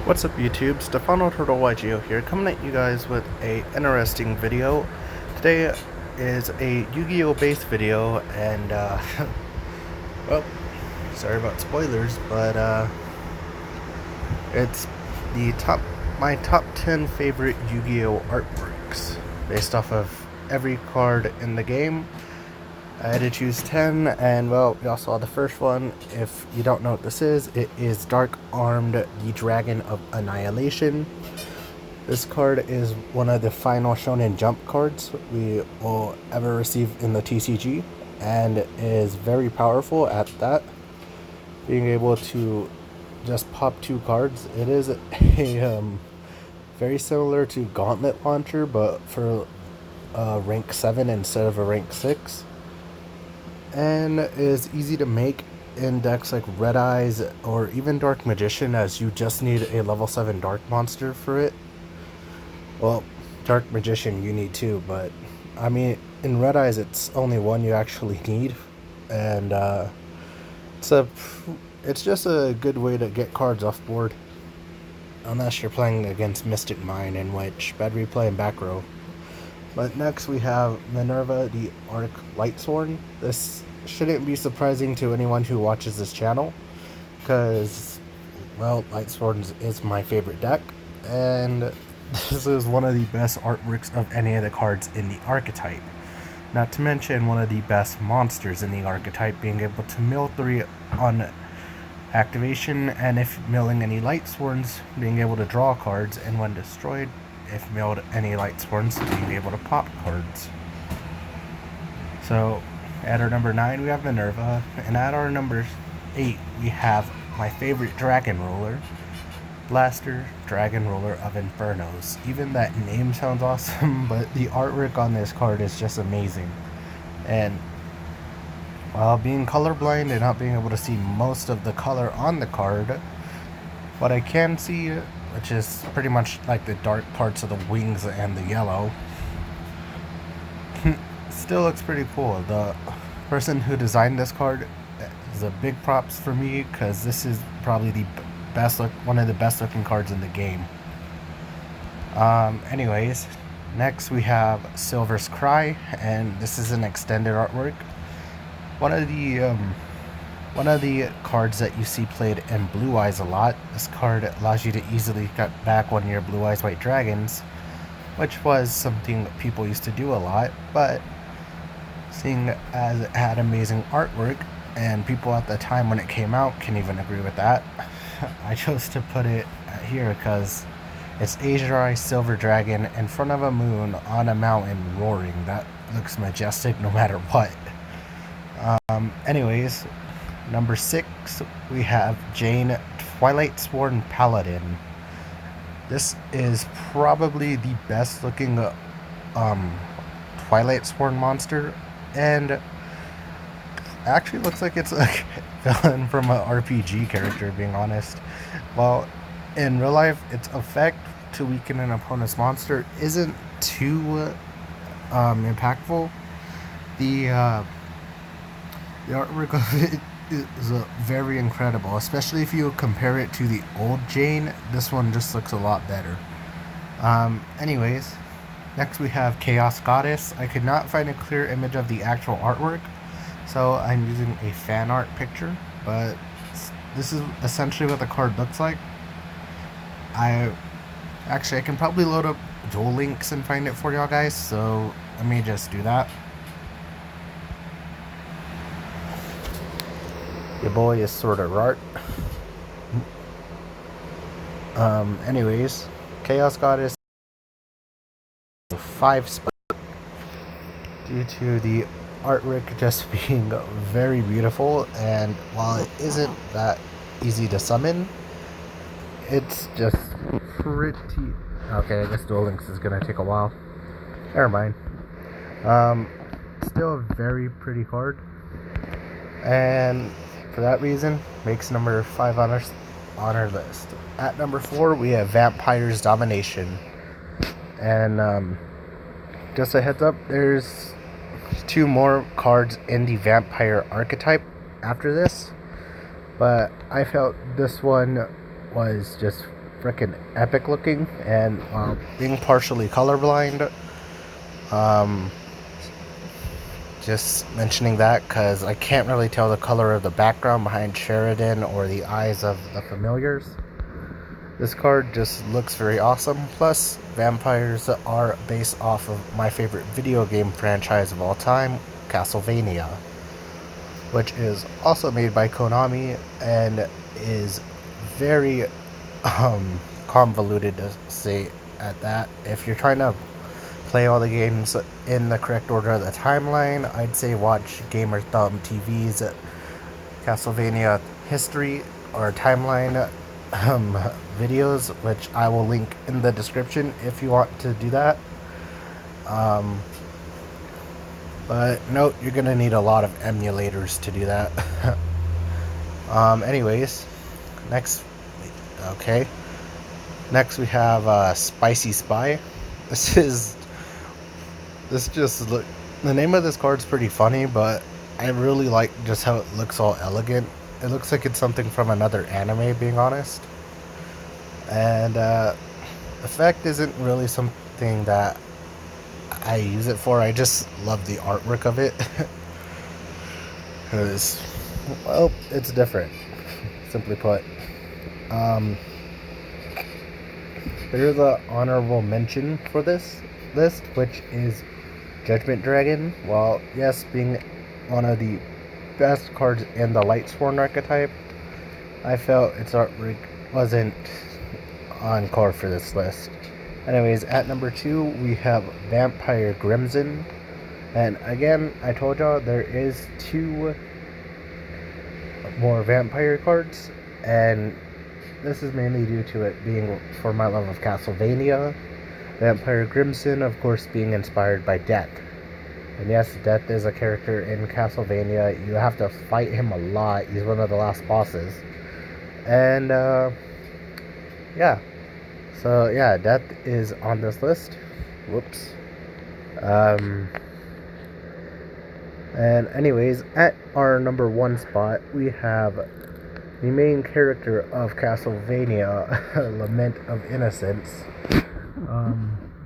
What's up YouTube, Stefano Turtle YGO here, coming at you guys with a interesting video. Today is a Yu-Gi-Oh based video, and well, sorry about spoilers, but it's my top 10 favorite Yu-Gi-Oh artworks, based off of every card in the game. I had to choose 10, and well, y'all saw the first one. If you don't know what this is, it is Dark Armed, the Dragon of Annihilation. This card is one of the final Shonen Jump cards we will ever receive in the TCG, and is very powerful at that. Being able to just pop 2 cards. It is a very similar to Gauntlet Launcher, but for rank 7 instead of a rank 6. And is easy to make in decks like Red Eyes or even Dark Magician, as you just need a level 7 Dark monster for it. Well, Dark Magician you need 2, but I mean in Red Eyes it's only 1 you actually need, and it's just a good way to get cards off board, unless you're playing against Mystic Mine, in which bad replay and back row. But next we have Minerva, the Arc Lightsworn. This shouldn't be surprising to anyone who watches this channel, because, well, Lightsworn is my favorite deck, and this is one of the best artworks of any of the cards in the archetype. Not to mention one of the best monsters in the archetype, being able to mill 3 on activation, and if milling any Lightsworns, being able to draw cards, and when destroyed, if milled any Lightsworns, being able to pop cards. So at our number 9 we have Minerva, and at our number 8 we have my favorite Dragon Ruler, Blaster, Dragon Ruler of Infernos. Even that name sounds awesome, but the artwork on this card is just amazing. And while being colorblind and not being able to see most of the color on the card, what I can see, which is pretty much like the dark parts of the wings and the yellow, still looks pretty cool. The person who designed this card is a big props for me, because this is probably one of the best looking cards in the game. Anyways, next we have Silver's Cry, and this is an extended artwork. One of the cards that you see played in Blue Eyes a lot. This card allows you to easily cut back one of your Blue Eyes White Dragons, which was something that people used to do a lot, but seeing as it had amazing artwork, and people at the time when it came out can even agree with that, I chose to put it here because it's Azure Silver Dragon in front of a moon on a mountain roaring. That looks majestic no matter what. Anyways, number 6 we have Jane, Twilight Sworn Paladin. This is probably the best looking Twilight Sworn monster, and actually looks like it's a villain from an RPG character, being honest. Well, in real life, its effect to weaken an opponent's monster isn't too impactful. The artwork of it is very incredible, especially if you compare it to the old Jane. This one just looks a lot better. Anyways, next we have Chaos Goddess. I could not find a clear image of the actual artwork, so I'm using a fan art picture, but this is essentially what the card looks like. I can probably load up Duel Links and find it for y'all guys, so let me just do that. Your boy is sort of art. Anyways, Chaos Goddess 5 spot due to the artwork just being very beautiful, and while it isn't that easy to summon, it's just pretty... Okay, I guess Duel Links is gonna take a while. Never mind. Still a very pretty card, and for that reason, makes number 5 on our list. At number 4, we have Vampire's Domination. And just a heads up, there's 2 more cards in the Vampire archetype after this, but I felt this one was just freaking epic looking, and being partially colorblind, um, just mentioning that because I can't really tell the color of the background behind Sheridan or the eyes of the familiars. This card just looks very awesome. Plus, vampires are based off of my favorite video game franchise of all time, Castlevania, which is also made by Konami and is very convoluted, to say at that. If you're trying to play all the games in the correct order of the timeline, I'd say watch Gamer Thumb TV's Castlevania history or timeline videos, which I will link in the description if you want to do that. But note, you're gonna need a lot of emulators to do that. Anyways, next we have Spicy Spy. The name of this card's pretty funny, but I really like just how it looks all elegant. It looks like it's something from another anime, being honest. And the effect isn't really something that I use it for. I just love the artwork of it. Because, well, it's different, simply put. There's an honorable mention for this list, which is Judgment Dragon. While, yes, being one of the best cards in the Lightsworn archetype, I felt its artwork wasn't on par for this list. Anyways, at number 2 we have Vampire Crimson, and again, I told y'all there is 2 more vampire cards, and this is mainly due to it being for my love of Castlevania. Vampire Crimson, of course, being inspired by Death. And yes, Death is a character in Castlevania. You have to fight him a lot. He's one of the last bosses. And, yeah. So, yeah, Death is on this list. Whoops. And anyways, at our number 1 spot, we have the main character of Castlevania, Lament of Innocence.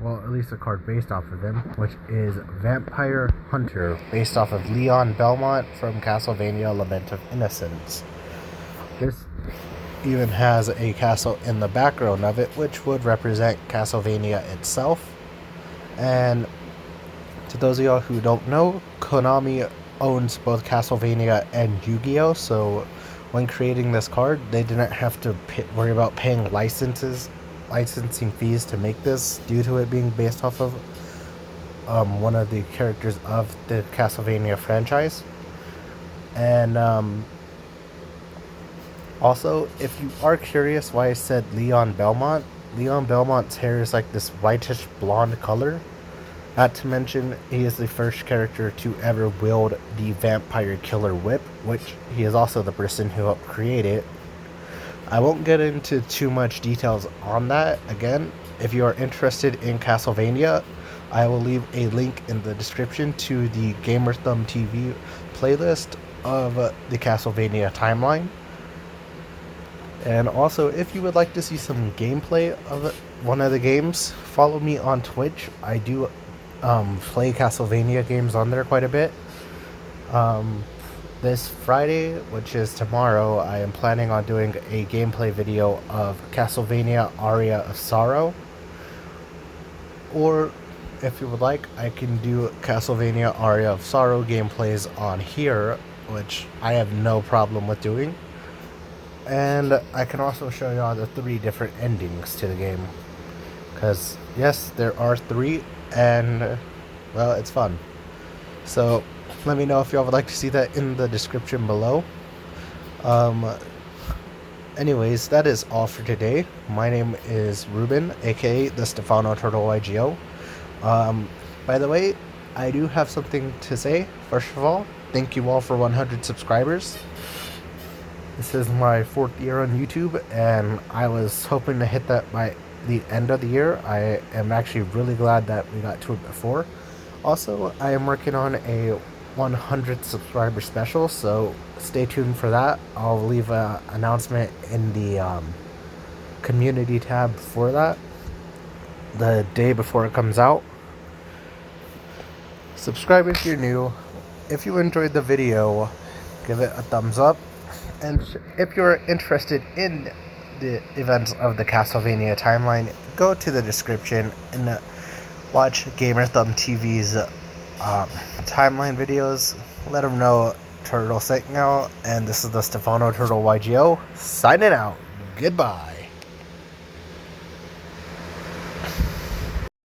Well, at least a card based off of him, which is Vampire Hunter, based off of Leon Belmont from Castlevania Lament of Innocence. This even has a castle in the background of it, which would represent Castlevania itself. And to those of y'all who don't know, Konami owns both Castlevania and Yu-Gi-Oh! So when creating this card, they didn't have to worry about paying licensing fees to make this, due to it being based off of one of the characters of the Castlevania franchise. And also, if you are curious why I said Leon Belmont's hair is like this whitish blonde color. Not to mention, he is the first character to ever wield the Vampire Killer Whip, which he is also the person who helped create it. I won't get into too much details on that. Again, if you are interested in Castlevania, I will leave a link in the description to the Gamer Thumb TV playlist of the Castlevania timeline. And also, if you would like to see some gameplay of one of the games, follow me on Twitch. I do play Castlevania games on there quite a bit. This Friday, which is tomorrow, I am planning on doing a gameplay video of Castlevania Aria of Sorrow. Or, if you would like, I can do Castlevania Aria of Sorrow gameplays on here, which I have no problem with doing. And I can also show y'all the 3 different endings to the game. Because, yes, there are 3, and, well, it's fun. So, let me know if y'all would like to see that in the description below. Anyways, that is all for today. My name is Ruben, aka the Stefano Turtle YGO. By the way, I do have something to say. First of all, thank you all for 100 subscribers. This is my 4th year on YouTube, and I was hoping to hit that by the end of the year. I am actually really glad that we got to it before. Also, I am working on a 100 subscriber special, so stay tuned for that. I'll leave an announcement in the community tab for that the day before it comes out. Subscribe if you're new. If you enjoyed the video, give it a thumbs up. And if you're interested in the events of the Castlevania timeline, go to the description and watch Gamer Thumb TV's timeline videos. Let them know Turtle sent out. And this is the Stefano Turtle YGO signing out. Goodbye.